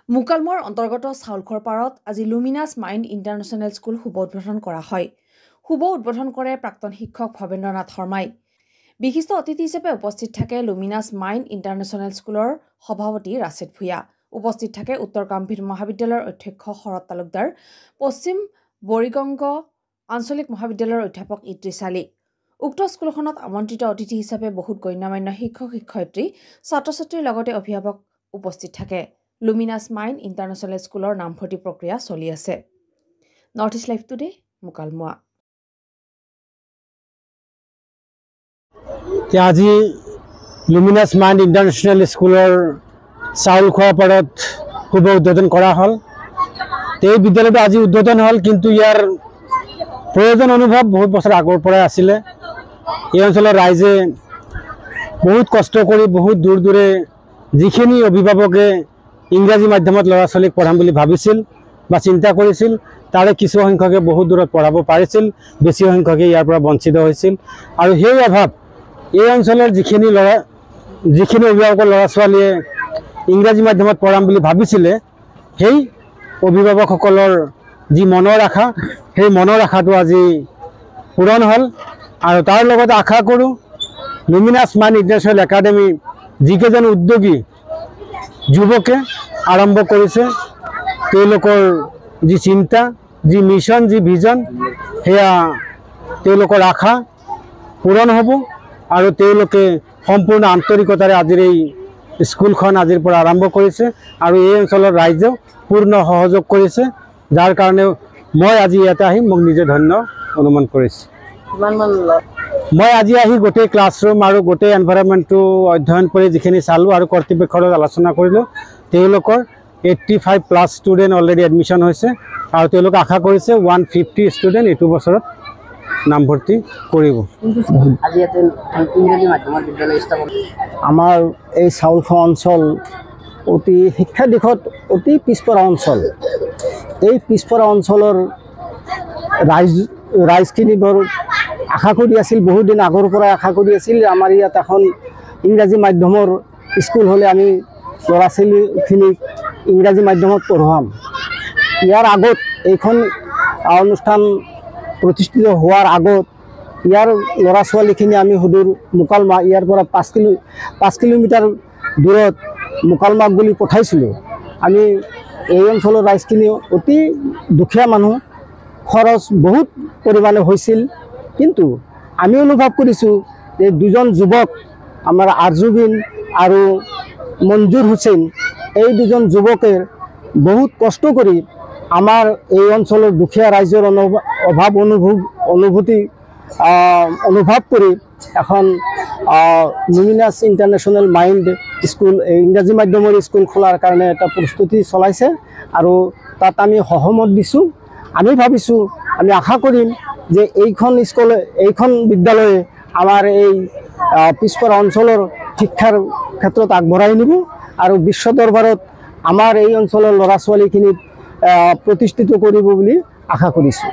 মুকালমৰ অন্তৰ্গত চাউলখৰপাৰত আজি luminous mind international school শুভ উদ্বোধন কৰা হয়। শুভ উদ্বোধন কৰে প্ৰাক্তন শিক্ষক ভৱেন্দ্ৰনাথ শৰ্মাই। বিশিষ্ট অতিথি হিচাপে উপস্থিত থাকে লুমিনাছ মাইণ্ড ইণ্টাৰনেশ্যনেল স্কুলৰ সভাপতি ৰাছেদ ভূঞা। উপস্থিত থাকে উত্তৰ কামভিত মহাবিদ্যালয়ৰ অধ্যক্ষ শৰৎ তালুকদাৰ, পশ্চিম বৰিগংগ আঞ্চলিক মহাবিদ্যালয়ৰ অধ্যাপক ইদ্ৰিছ আলী। উক্ত স্কুলখনত আমন্ত্ৰিত অতিথি হিচাপে বহুত গণ্যমান্য শিক্ষক শিক্ষয়িত্ৰী, ছাত্ৰ ছাত্ৰীৰ লগতে অভিভাৱক উপস্থিত থাকে। লুমিনাছ মাইণ্ড ইণ্টাৰনেশ্যনেল স্কুলৰ নামভৰ্তি প্ৰক্ৰিয়া চলি আছে। North east live today, Mukalmua. আজি লুমিনাছ মাইণ্ড ইণ্টাৰনেশ্যনেল স্কুলৰ চাউলখোৱাপাৰত শুভ উদ্বোধন কৰা হ'ল। এই বিদ্যালয়টো আজি উদ্বোধন হ'ল, কিন্তু ইয়াৰ প্ৰয়োজন অনুভৱ বহুত বছৰ আগৰ পৰাই আছিলে। এই অঞ্চলৰ ৰাইজে বহুত কষ্ট কৰি বহুত দূৰ দূৰে যিখিনি অভিভাৱকে ইংৰাজী মাধ্যমত ল'ৰা ছোৱালীক পঢ়াম বুলি ভাবিছিল বা চিন্তা কৰিছিল, তাৰে কিছু সংখ্যকে বহুত দূৰত পঢ়াব পাৰিছিল, বেছি সংখ্যকে ইয়াৰ পৰা বঞ্চিত হৈছিল। আৰু সেই অভাৱ এই অঞ্চলৰ যিখিনি অভিভাৱকৰ ল'ৰা ছোৱালীয়ে ইংৰাজী মাধ্যমত পঢ়াম বুলি ভাবিছিলে, সেই অভিভাৱকসকলৰ যি মনৰ আশা, সেই মনৰ আশাটো আজি পূৰণ হ'ল। আৰু তাৰ লগতে আশা কৰোঁ লুমিনাছ মাইণ্ড ইণ্টাৰনেশ্যনেল একাডেমি যিকেইজন উদ্যোগী যুৱকে আৰম্ভ কৰিছে, তেওঁলোকৰ যি চিন্তা, যি মিছন, যি ভিজন, সেয়া তেওঁলোকৰ আশা পূৰণ হ'ব। আৰু তেওঁলোকে সম্পূৰ্ণ আন্তৰিকতাৰে আজিৰ এই স্কুলখন আজিৰ পৰা আৰম্ভ কৰিছে আৰু এই অঞ্চলৰ ৰাইজেও পূৰ্ণ সহযোগ কৰিছে, যাৰ কাৰণে মই আজি ইয়াতে আহি মোক নিজে ধন্য অনুমান কৰিছোঁ। মই আজি আহি গোটেই ক্লাছৰুম আৰু গোটেই এনভাইৰনমেণ্টটো অধ্যয়ন কৰি যিখিনি চালোঁ আৰু কৰ্তৃপক্ষৰ লগত আলোচনা কৰিলোঁ, তেওঁলোকৰ 85+ ষ্টুডেণ্ট অলৰেডি এডমিশ্যন হৈছে আৰু তেওঁলোকে আশা কৰিছে 150 ষ্টুডেণ্ট এইটো বছৰত নামভৰ্তি কৰিব। আমাৰ এই চাউলখোৱা অঞ্চল অতি শিক্ষা দিশত অতি পিছপৰা অঞ্চল। এই পিছপৰা অঞ্চলৰ ৰাইজখিনি বৰ আশা কৰি আছিল, বহুত দিন আগৰ পৰাই আশা কৰি আছিল আমাৰ ইয়াত এখন ইংৰাজী মাধ্যমৰ স্কুল হ'লে আমি ল'ৰা ছোৱালীখিনিক ইংৰাজী মাধ্যমত পঢ়ুৱাম। ইয়াৰ আগত এইখন অনুষ্ঠান প্ৰতিষ্ঠিত হোৱাৰ আগত ইয়াৰ ল'ৰা ছোৱালীখিনি আমি সুদূৰ মুকালমা, ইয়াৰ পৰা 5 কিলোমিটাৰ দূৰত মুকালমাক বুলি পঠাইছিলোঁ। আমি এই অঞ্চলৰ ৰাইজখিনি অতি দুখীয়া মানুহ, খৰচ বহুত পৰিমাণে হৈছিল, কিন্তু আমি অনুভৱ কৰিছোঁ যে দুজন যুৱক, আমাৰ আৰজুবিন আৰু মঞ্জুৰ হুছেইন, এই দুজন যুৱকে বহুত কষ্ট কৰি আমাৰ এই অঞ্চলৰ দুখীয়া ৰাইজৰ অভাৱ অনুভৱ কৰি এখন লুমিনাছ ইণ্টাৰনেশ্যনেল মাইণ্ড স্কুল, ইংৰাজী মাধ্যমৰ স্কুল খোলাৰ কাৰণে এটা প্ৰস্তুতি চলাইছে আৰু তাত আমি সহমত দিছোঁ। আমি ভাবিছোঁ, আমি আশা কৰিম যে এইখন বিদ্যালয়ে আমাৰ এই পিছপৰা অঞ্চলৰ শিক্ষাৰ ক্ষেত্ৰত আগবঢ়াই নিব আৰু বিশ্ব দৰবাৰত আমাৰ এই অঞ্চলৰ ল'ৰা ছোৱালীখিনিক প্ৰতিষ্ঠিত কৰিব বুলি আশা কৰিছোঁ।